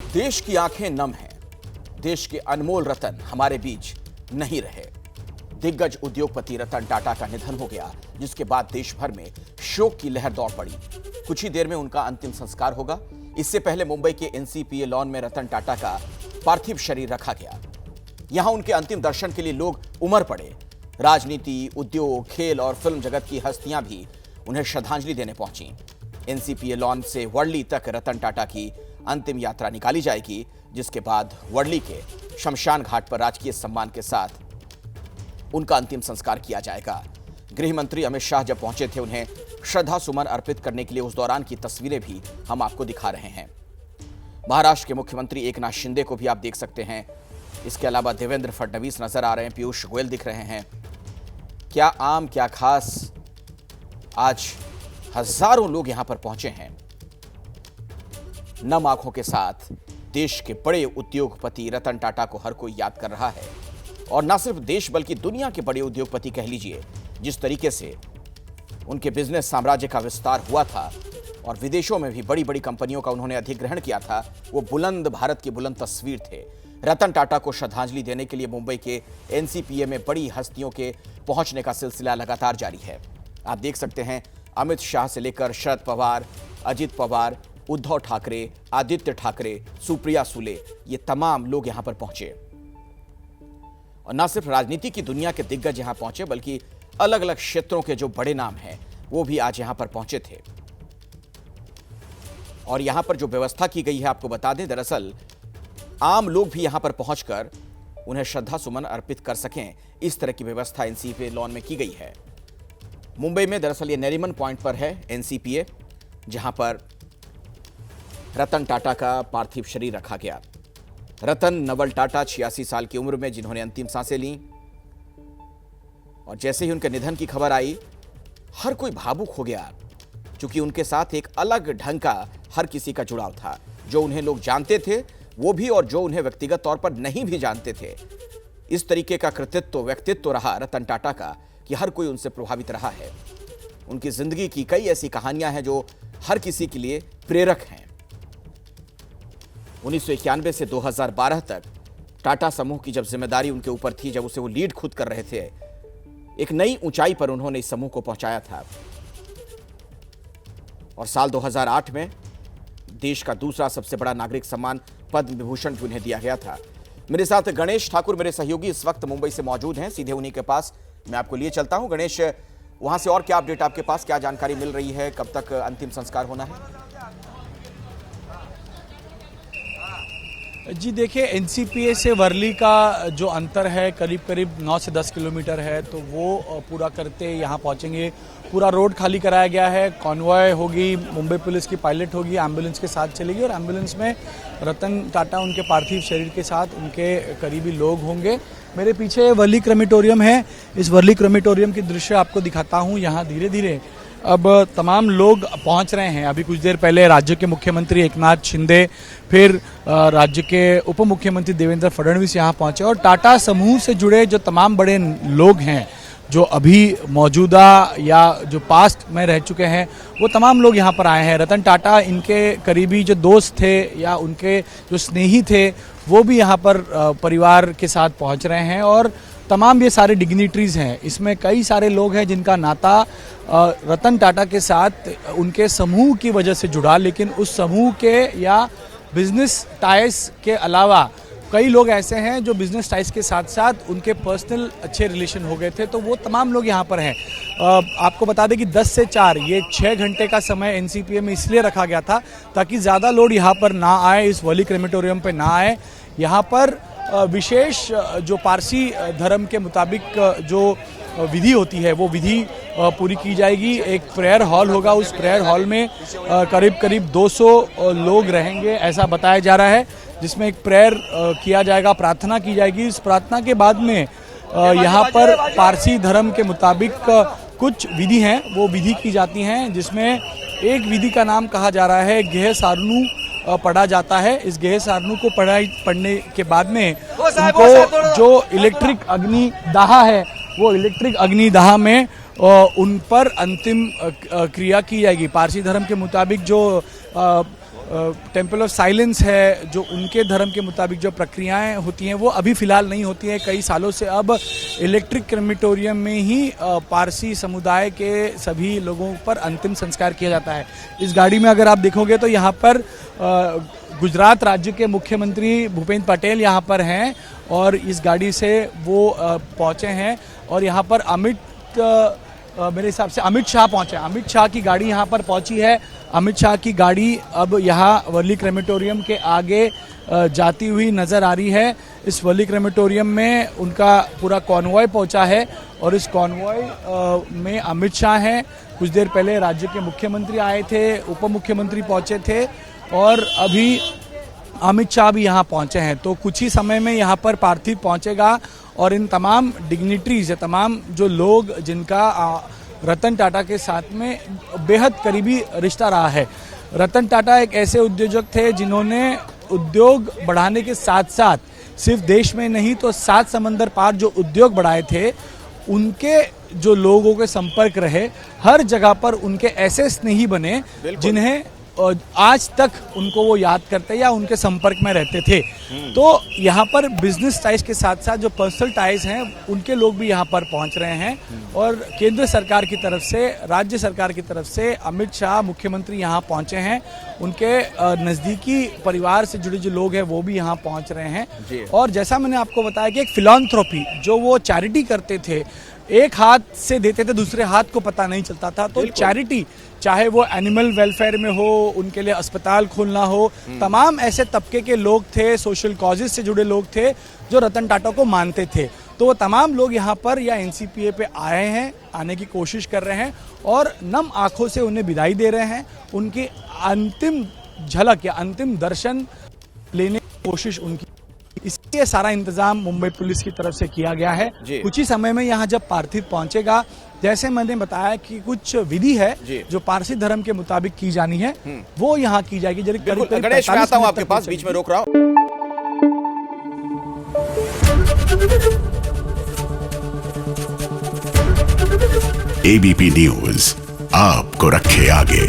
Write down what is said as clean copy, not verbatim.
देश की आंखें नम हैं। देश के अनमोल रतन हमारे बीच नहीं रहे। दिग्गज उद्योगपति रतन टाटा का निधन हो गया, जिसके बाद देश भर में शोक की लहर दौड़ पड़ी। कुछ ही देर में उनका अंतिम संस्कार होगा। इससे पहले मुंबई के एनसीपीए लॉन में रतन टाटा का पार्थिव शरीर रखा गया। यहां उनके अंतिम दर्शन के लिए लोग उमड़ पड़े। राजनीति, उद्योग, खेल और फिल्म जगत की हस्तियां भी उन्हें श्रद्धांजलि देने पहुंची। एनसीपीए लॉन से वर्ली तक रतन टाटा की अंतिम यात्रा निकाली जाएगी, जिसके बाद वर्ली के शमशान घाट पर राजकीय सम्मान के साथ उनका अंतिम संस्कार किया जाएगा। गृह मंत्री अमित शाह जब पहुंचे थे उन्हें श्रद्धा सुमन अर्पित करने के लिए, उस दौरान की तस्वीरें भी हम आपको दिखा रहे हैं। महाराष्ट्र के मुख्यमंत्री एकनाथ शिंदे को भी आप देख सकते हैं। इसके अलावा देवेंद्र फडणवीस नजर आ रहे हैं, पीयूष गोयल दिख रहे हैं। क्या आम क्या खास, आज हजारों लोग यहां पर पहुंचे हैं। नम आंखों के साथ देश के बड़े उद्योगपति रतन टाटा को हर कोई याद कर रहा है। और न सिर्फ देश बल्कि दुनिया के बड़े उद्योगपति कह लीजिए। जिस तरीके से उनके बिजनेस साम्राज्य का विस्तार हुआ था और विदेशों में भी बड़ी बड़ी कंपनियों का उन्होंने अधिग्रहण किया था, वो बुलंद भारत की बुलंद तस्वीर थे। रतन टाटा को श्रद्धांजलि देने के लिए मुंबई के एनसीपीए में बड़ी हस्तियों के पहुंचने का सिलसिला लगातार जारी है। आप देख सकते हैं, अमित शाह से लेकर शरद पवार, अजित पवार, उद्धव ठाकरे, आदित्य ठाकरे, सुप्रिया सुले, ये तमाम लोग यहां पर पहुंचे। और न सिर्फ राजनीति की दुनिया के दिग्गज यहां पहुंचे, बल्कि अलग अलग क्षेत्रों के जो बड़े नाम हैं वो भी आज यहां पर पहुंचे थे। और यहां पर जो व्यवस्था की गई है, आपको बता दें, दरअसल आम लोग भी यहां पर पहुंचकर उन्हें श्रद्धा सुमन अर्पित कर सकें, इस तरह की व्यवस्था एनसीपीए लॉन में की गई है। मुंबई में दरअसल ये नरीमन पॉइंट पर है एनसीपीए, जहां पर रतन टाटा का पार्थिव शरीर रखा गया। रतन नवल टाटा 86 साल की उम्र में जिन्होंने अंतिम सांसें लीं, और जैसे ही उनके निधन की खबर आई, हर कोई भावुक हो गया, क्योंकि उनके साथ एक अलग ढंग का हर किसी का जुड़ाव था। जो उन्हें लोग जानते थे वो भी, और जो उन्हें व्यक्तिगत तौर पर नहीं भी जानते थे। इस तरीके का कृतित्व, व्यक्तित्व रहा रतन टाटा का कि हर कोई उनसे प्रभावित रहा है। उनकी जिंदगी की कई ऐसी कहानियां हैं जो हर किसी के लिए प्रेरक हैं। 1991 से 2012 तक टाटा समूह की जब जिम्मेदारी उनके ऊपर थी, जब उसे वो लीड खुद कर रहे थे, एक नई ऊंचाई पर उन्होंने इस समूह को पहुंचाया था। और साल 2008 में देश का दूसरा सबसे बड़ा नागरिक सम्मान पद्म विभूषण भी उन्हें दिया गया था। मेरे साथ गणेश ठाकुर, मेरे सहयोगी, इस वक्त मुंबई से मौजूद हैं। सीधे उन्हीं के पास मैं आपको लिए चलता हूं। गणेश, वहां से और क्या अपडेट आपके पास, क्या जानकारी मिल रही है, कब तक अंतिम संस्कार होना है? जी देखिए, एनसीपीए से वर्ली का जो अंतर है करीब करीब 9 से 10 किलोमीटर है, तो वो पूरा करते यहाँ पहुँचेंगे। पूरा रोड खाली कराया गया है। कॉन्वॉय होगी, मुंबई पुलिस की पायलट होगी, एम्बुलेंस के साथ चलेगी, और एम्बुलेंस में रतन टाटा उनके पार्थिव शरीर के साथ उनके करीबी लोग होंगे। मेरे पीछे वर्ली क्रेमेटोरियम है। इस वर्ली क्रेमेटोरियम की दृश्य आपको दिखाता हूँ। यहाँ धीरे धीरे अब तमाम लोग पहुंच रहे हैं। अभी कुछ देर पहले राज्य के मुख्यमंत्री एकनाथ शिंदे, फिर राज्य के उप मुख्यमंत्री देवेंद्र फडणवीस यहाँ पहुंचे, और टाटा समूह से जुड़े जो तमाम बड़े लोग हैं, जो अभी मौजूदा या जो पास्ट में रह चुके हैं, वो तमाम लोग यहाँ पर आए हैं। रतन टाटा, इनके करीबी जो दोस्त थे या उनके जो स्नेही थे, वो भी यहाँ पर परिवार के साथ पहुँच रहे हैं। और तमाम ये सारे डिग्निटरीज हैं। इसमें कई सारे लोग हैं जिनका नाता रतन टाटा के साथ उनके समूह की वजह से जुड़ा, लेकिन उस समूह के या बिजनेस टाइज के अलावा कई लोग ऐसे हैं जो बिजनेस टाइज के साथ साथ उनके पर्सनल अच्छे रिलेशन हो गए थे, तो वो तमाम लोग यहाँ पर हैं। आपको बता दें कि 10 से 4 ये 6 घंटे का समय एनसीपीए में इसलिए रखा गया था ताकि ज़्यादा लोग यहाँ पर ना आए, इस वर्ली क्रेमेटोरियम पे ना आए। यहाँ पर विशेष जो पारसी धर्म के मुताबिक जो विधि होती है, वो विधि पूरी की जाएगी। एक प्रेयर हॉल होगा, उस प्रेयर हॉल में करीब करीब 200 लोग रहेंगे, ऐसा बताया जा रहा है, जिसमें एक प्रेयर किया जाएगा, प्रार्थना की जाएगी। इस प्रार्थना के बाद में यहाँ पर पारसी धर्म के मुताबिक कुछ विधि हैं, वो विधि की जाती हैं, जिसमें एक विधि का नाम कहा जा रहा है गेह सारनू पढ़ा जाता है। इस गेह सारनू को पढ़ने के बाद में उनको जो इलेक्ट्रिक अग्नि दाह है, वो इलेक्ट्रिक अग्नि दाह में उन पर अंतिम क्रिया की जाएगी। पारसी धर्म के मुताबिक जो टेम्पल ऑफ साइलेंस है, जो उनके धर्म के मुताबिक जो प्रक्रियाएं होती हैं वो अभी फ़िलहाल नहीं होती हैं। कई सालों से अब इलेक्ट्रिक क्रेमेटोरियम में ही पारसी समुदाय के सभी लोगों पर अंतिम संस्कार किया जाता है। इस गाड़ी में अगर आप देखोगे तो यहाँ पर गुजरात राज्य के मुख्यमंत्री भूपेंद्र पटेल यहाँ पर हैं और इस गाड़ी से वो पहुँचे हैं और यहाँ पर मेरे हिसाब से अमित शाह पहुंचे। अमित शाह की गाड़ी यहाँ पर पहुंची है। अमित शाह की गाड़ी अब यहाँ वर्ली क्रेमेटोरियम के आगे जाती हुई नज़र आ रही है। इस वर्ली क्रेमेटोरियम में उनका पूरा कॉन्वॉय पहुंचा है और इस कॉन्वॉय में अमित शाह हैं। कुछ देर पहले राज्य के मुख्यमंत्री आए थे, उप मुख्यमंत्री पहुंचे थे और अभी अमित शाह भी यहाँ पहुंचे हैं। तो कुछ ही समय में यहाँ पर पार्थिव पहुंचेगा और इन तमाम डिग्निटरीज, तमाम जो लोग जिनका रतन टाटा के साथ में बेहद करीबी रिश्ता रहा है। रतन टाटा एक ऐसे उद्योजक थे जिन्होंने उद्योग बढ़ाने के साथ साथ सिर्फ देश में नहीं तो 7 समंदर पार जो उद्योग बढ़ाए थे, उनके जो लोगों के संपर्क रहे, हर जगह पर उनके ऐसे स्नेही बने जिन्हें आज तक उनको वो याद करते या उनके संपर्क में रहते थे। तो यहाँ पर बिजनेस टाइज के साथ साथ जो पर्सनल टाइज हैं उनके लोग भी यहाँ पर पहुँच रहे हैं और केंद्र सरकार की तरफ से, राज्य सरकार की तरफ से अमित शाह मुख्यमंत्री यहाँ पहुँचे हैं। उनके नज़दीकी परिवार से जुड़े जो लोग हैं वो भी यहाँ पहुँच रहे हैं। और जैसा मैंने आपको बताया कि एक फिलॉन्थ्रोपी जो वो चैरिटी करते थे, एक हाथ से देते थे दूसरे हाथ को पता नहीं चलता था। तो चैरिटी, चाहे वो एनिमल वेलफेयर में हो, उनके लिए अस्पताल खोलना हो, तमाम ऐसे तबके के लोग थे, सोशल कॉजेज से जुड़े लोग थे जो रतन टाटा को मानते थे। तो वो तमाम लोग यहाँ पर या एनसीपीए पे आए हैं, आने की कोशिश कर रहे हैं और नम आंखों से उन्हें विदाई दे रहे हैं। उनकी अंतिम झलक या अंतिम दर्शन लेने की कोशिश उनकी, इसलिए सारा इंतजाम मुंबई पुलिस की तरफ से किया गया है। कुछ ही समय में यहाँ जब पार्थिव पहुंचेगा, जैसे मैंने बताया कि कुछ विधि है जो पारसी धर्म के मुताबिक की जानी है, वो यहाँ की जाएगी। गणेश, मैं आता हूं आपके पास, बीच में रोक रहा हूं। एबीपी न्यूज आपको रखे आगे।